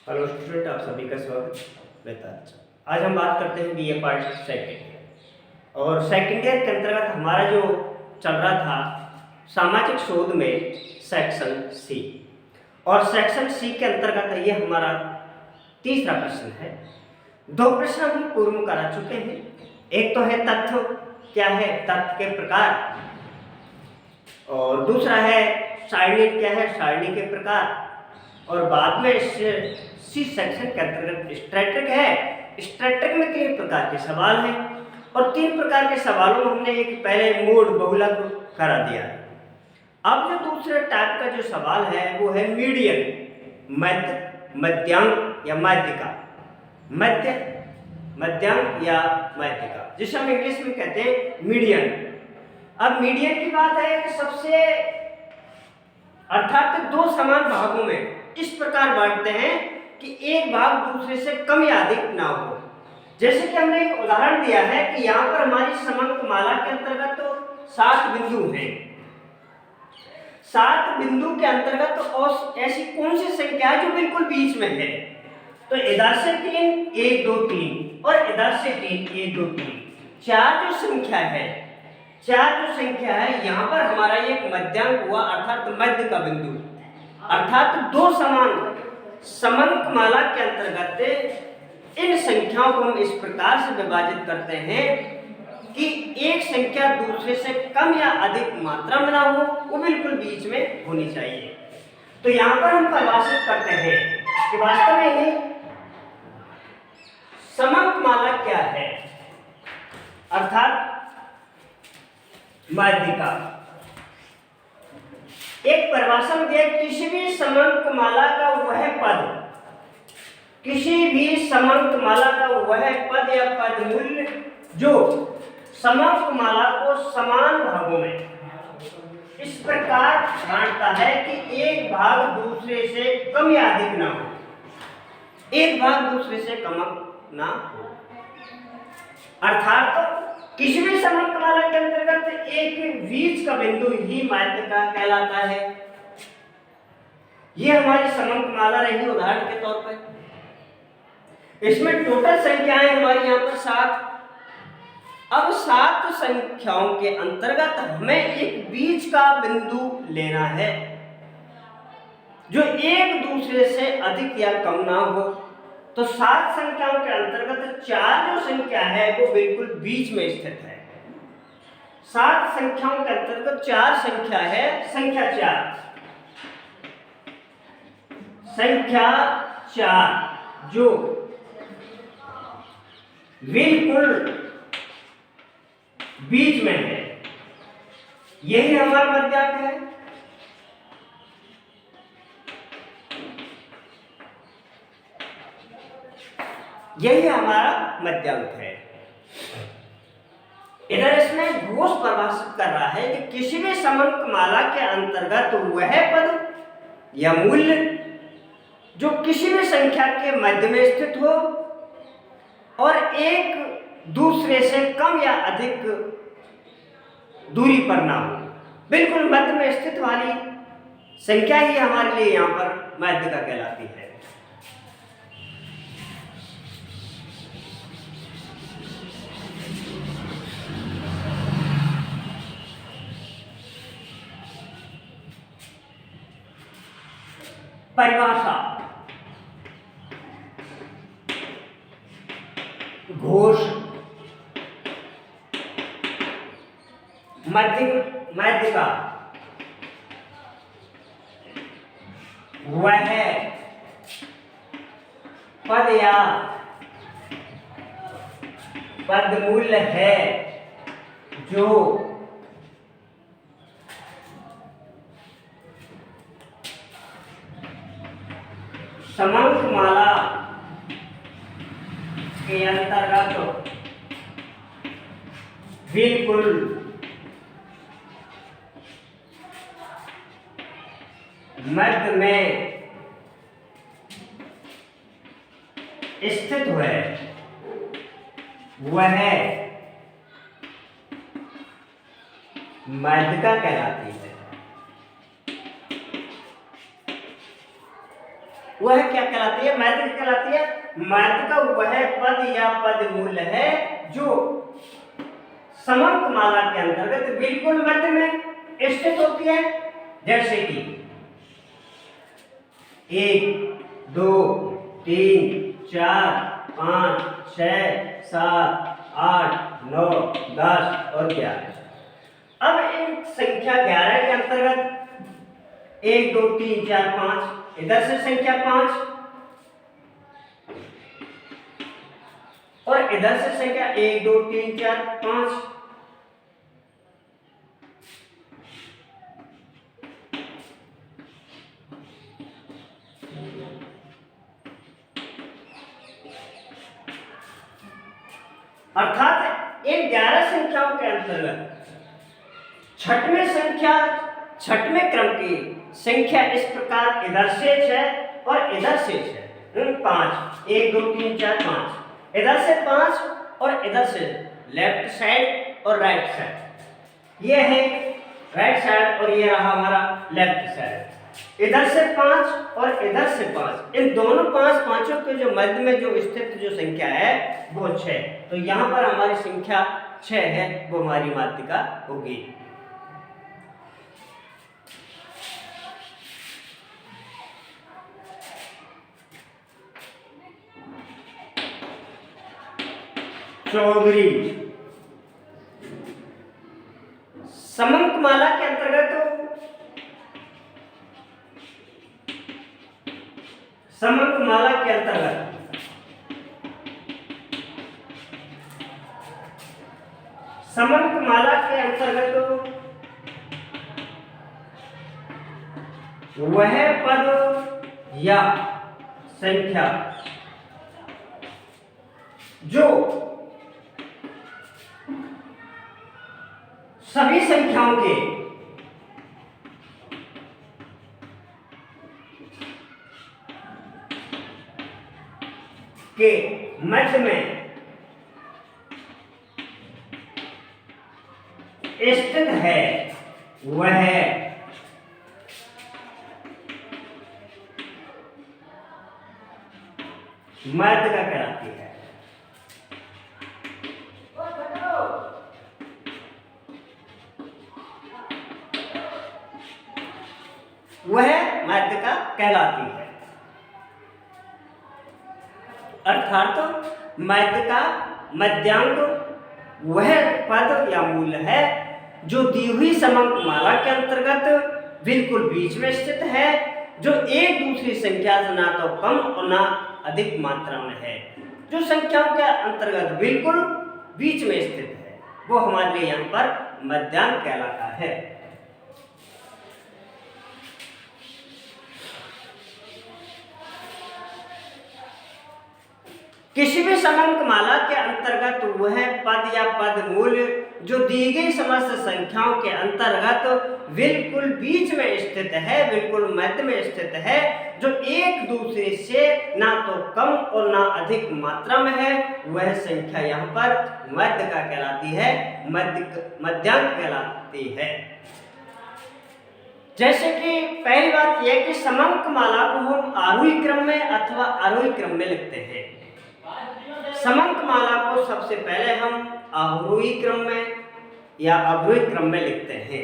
Hello student, आप सभी का स्वागत। बेहतर आज हम बात करते हैं बीए पार्ट सेकेंड और सेकेंड ईयर के अंतर्गत हमारा जो चल रहा था सामाजिक शोध में सेक्शन सी, और सेक्शन सी के अंतर्गत ये हमारा तीसरा प्रश्न है। दो प्रश्न हम पूर्व में करा चुके हैं। एक तो है तथ्य क्या है, तथ्य के प्रकार, और दूसरा है सारणी क्या है, सारणी के प्रकार, और बाद में सी सेक्शन के अंतर्गत स्ट्रैटेजिक है। स्ट्रैटेजिक में 3 प्रकार के सवाल हैं और 3 प्रकार के सवालों में हमने एक पहले मोड बहुलक करा दिया है। अब जो दूसरे टाइप का जो सवाल है वो है मीडियन, मध्यांक या माध्यिका, मध्यांक या माध्यिका, जिसे हम इंग्लिश में कहते हैं मीडियन। अब मीडियन की बात है कि सबसे अर्थात 2 समान भागों में इस प्रकार बांटते हैं कि एक भाग दूसरे से कम या अधिक ना हो। जैसे कि हमने एक उदाहरण दिया है कि यहाँ पर हमारी समंकमाला के अंतर्गत तो 7 बिंदु हैं। 7 बिंदु के अंतर्गत और ऐसी कौन सी संख्या है जो बिल्कुल बीच में है? तो इधर से 3 1 2 3 और इधर से 3 1 2 3, 4 जो संख्या है, 4 जो संख्या है, यहाँ पर हमारा एक मध्यांक हुआ अर्थात मध्य का बिंदु, अर्थात 2 समान समंकमाला के अंतर्गत इन संख्याओं को हम इस प्रकार से विभाजित करते हैं कि एक संख्या दूसरे से कम या अधिक मात्रा में ना हो, वो बिल्कुल बीच में होनी चाहिए। तो यहाँ पर हम परिभाषित करते हैं कि वास्तव में ये समंकमाला क्या है, अर्थात माध्यिका। एक परिभाषा में दिया, किसी भी समंकमाला का वह पद, किसी भी समंकमाला का वह पद या पद मूल्य जो समंकमाला को समान भागों में इस प्रकार बांटता है कि एक भाग दूसरे से कम या अधिक ना हो, एक भाग दूसरे से कम ना हो। अर्थात किसी भी समंकमाला के अंतर्गत एक बीच का बिंदु ही माध्यिका कहलाता है। यह हमारी समंकमाला रही उदाहरण के तौर पर। इसमें टोटल संख्याएं हमारी यहाँ पर 7। अब 7 संख्याओं के अंतर्गत हमें एक बीच का बिंदु लेना है जो एक दूसरे से अधिक या कम ना हो। तो 7 संख्याओं के अंतर्गत 4 जो संख्या है वो बिल्कुल बीच में स्थित है। 7 संख्याओं के अंतर्गत 4 संख्या है, संख्या 4 जो बिल्कुल बीच में है, यही हमारा मध्यांक है। यही हमारा मध्यांक है। इधर इसमें घोष परिभाषित कर रहा है कि किसी भी समंकमाला के अंतर्गत वह पद या मूल्य जो किसी भी संख्या के मध्य में स्थित हो और एक दूसरे से कम या अधिक दूरी पर ना हो, बिल्कुल मध्य में स्थित वाली संख्या ही हमारे लिए यहाँ पर माध्यिका कहलाती है। परिभाषा, घोष, माध्यिका वह पद या पद मूल्य है जो समंकमाला के अंतर्गत बिल्कुल मध्य में स्थित है, वह माध्यिका कहलाती है। वह क्या कहलाती है? माध्यक कहलाती है। माध्यक वह पद या पद मूल है जो समंकमाला के अंतर्गत बिल्कुल मध्य में स्थित होती है। जैसे कि 1 2 3 4 5 6 7 8 9 10 और 11। अब इन संख्या 11 के अंतर्गत 1 2 3 4 5, इधर से संख्या 5 और इधर से संख्या 1 2 3 4 5। अर्थात इन 11 संख्याओं के अंतर्गत छठवें क्रम की संख्या इस प्रकार इधर से 6 और इधर से 5, 1 2 3 4 5, इधर से 5 और इधर से लेफ्ट साइड और राइट साइड। ये है राइट साइड और ये रहा हमारा लेफ्ट साइड। इधर से 5 और इधर से 5, इन दोनों पांचों के जो मध्य में जो स्थित जो संख्या है वो 6। तो यहाँ पर हमारी संख्या 6 है, वो हमारी माध्यिका होगी। चौगरी समंकमाला के अंतर्गत समंकमाला के अंतर्गत समंकमाला के अंतर्गत वह पद या संख्या जो सभी संख्याओं के मध्य में स्थित है वह माध्यिका कहलाती है। वह माध्यिका कहलाती है। अर्थात माध्यिका मध्यांक वह पद या मूल है जो दी हुई समंकमाला के अंतर्गत बिल्कुल बीच में स्थित है, जो एक दूसरी संख्या से ना तो कम और ना अधिक मात्रा में है। जो संख्याओं के अंतर्गत बिल्कुल बीच में स्थित है वो हमारे लिए यहाँ पर मध्यांक कहलाता है। किसी भी समंकमाला के अंतर्गत वह पद या पद मूल जो दी गई समस्त संख्याओं के अंतर्गत बिल्कुल बीच में स्थित है, बिल्कुल मध्य में स्थित है, जो एक दूसरे से ना तो कम और ना अधिक मात्रा में है, वह संख्या यहाँ पर माध्यिका कहलाती है, मध्यांक कहलाती है। जैसे कि पहली बात यह कि समंकमाला को हम आरोही क्रम में अथवा आरोही क्रम में लिखते हैं। समंकमाला को सबसे पहले हम आरोही क्रम में या अवरोही क्रम में लिखते हैं।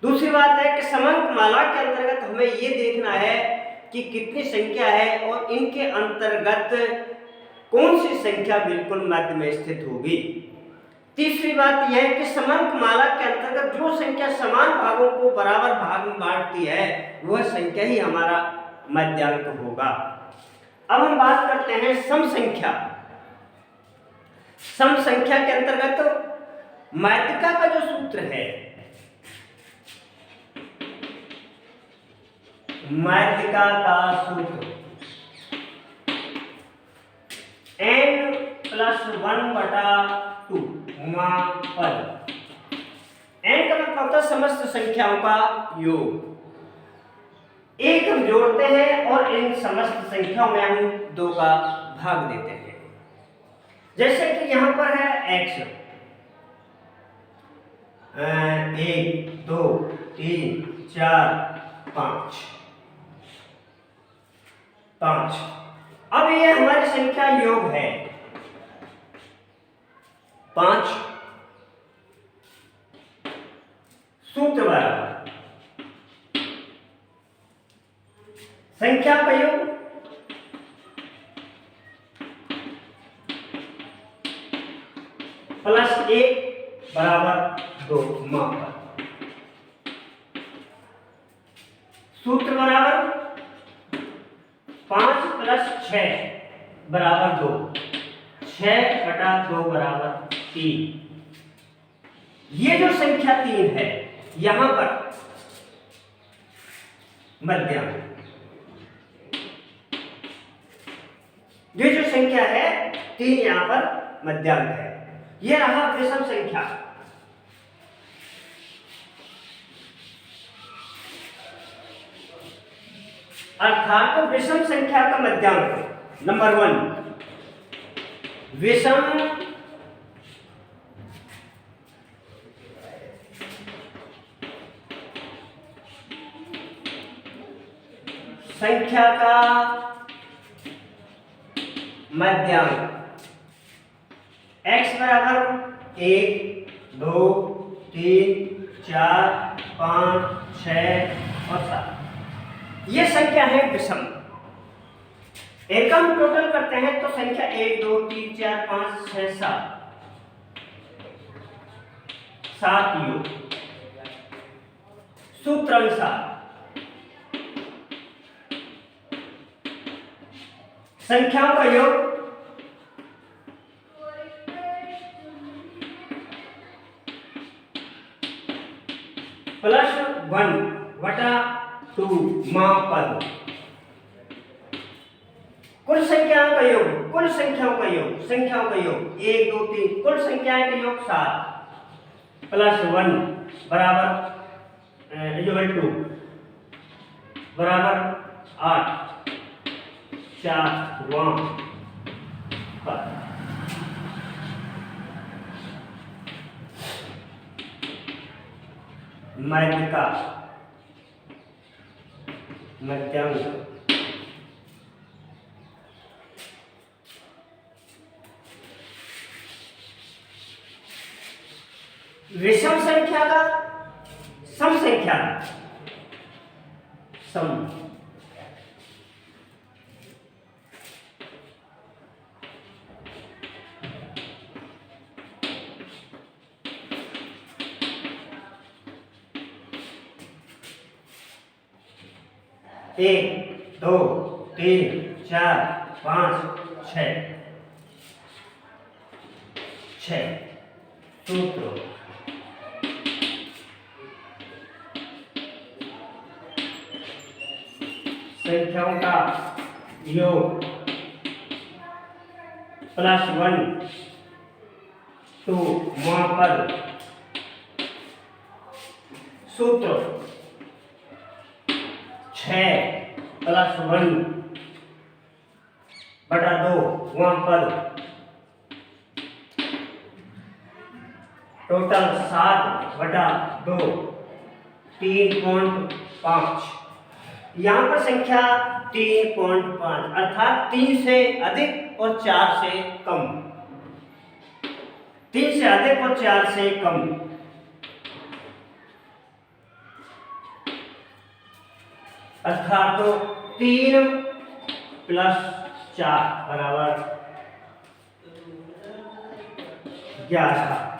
दूसरी बात है कि समंकमाला के अंतर्गत हमें ये देखना है कि कितनी संख्या है और इनके अंतर्गत कौन सी संख्या बिल्कुल मध्य में स्थित होगी। तीसरी बात यह है कि समंकमाला के अंतर्गत जो संख्या समान भागों को बराबर भाग में बांटती है वह संख्या ही हमारा मध्यांक होगा। अब हम बात करते हैं सम संख्या। सम संख्या के अंतर्गत माध्यिका का जो सूत्र है, माध्यिका का सूत्र n+1/2 पद। n का मतलब होता है समस्त संख्याओं का योग। एक हम जोड़ते हैं और इन समस्त संख्याओं में हम 2 का भाग देते हैं। जैसे कि यहां पर है x 1 2 3 4 5, 5। अब ये हमारी संख्या योग है 5। सूत्र बराबर संख्या का योग प्लस 1 बराबर 2 माप। सूत्र बराबर 5 प्लस 6 बराबर 2, 6 बटा 2 बराबर 3। ये जो संख्या 3 है यहां पर मध्यांक, ये जो संख्या है 3 यहां पर मध्यांक है। यह रहा विषम संख्या। अर्थात विषम संख्या का मध्यांक नंबर 1 विषम संख्या का मध्यांक x बराबर 1 2 3 4 5 6 और 7। ये संख्या है विषम। इनका हम टोटल करते हैं तो संख्या 1 2 3 4 5 6 7 योग। सूत्र अनुसार संख्याओं का योग प्लस 1 बटा 2 मापद। कुल संख्याओं का योग, कुल संख्याओं का योग, संख्याओं का योग 1 2 3 कुल संख्याएं का योग 7 प्लस 1 बराबर इक्वल टू बराबर 8 4 1 पर। मध्य का मध्यांक विषम संख्या का सम संख्या सम 1 2 3 4 5 6 सूत्र संख्याओं का योग प्लस 1 2 मापद। सूत्र 6 प्लस 1 बटा 2 मापद। टोटल 7 बटा 2 3.5। यहाँ पर संख्या 3.5 अर्थात 3 से अधिक और 4 से कम, 3 से अधिक और 4 से कम। अर्थात तो 3 प्लस 4 बराबर 11।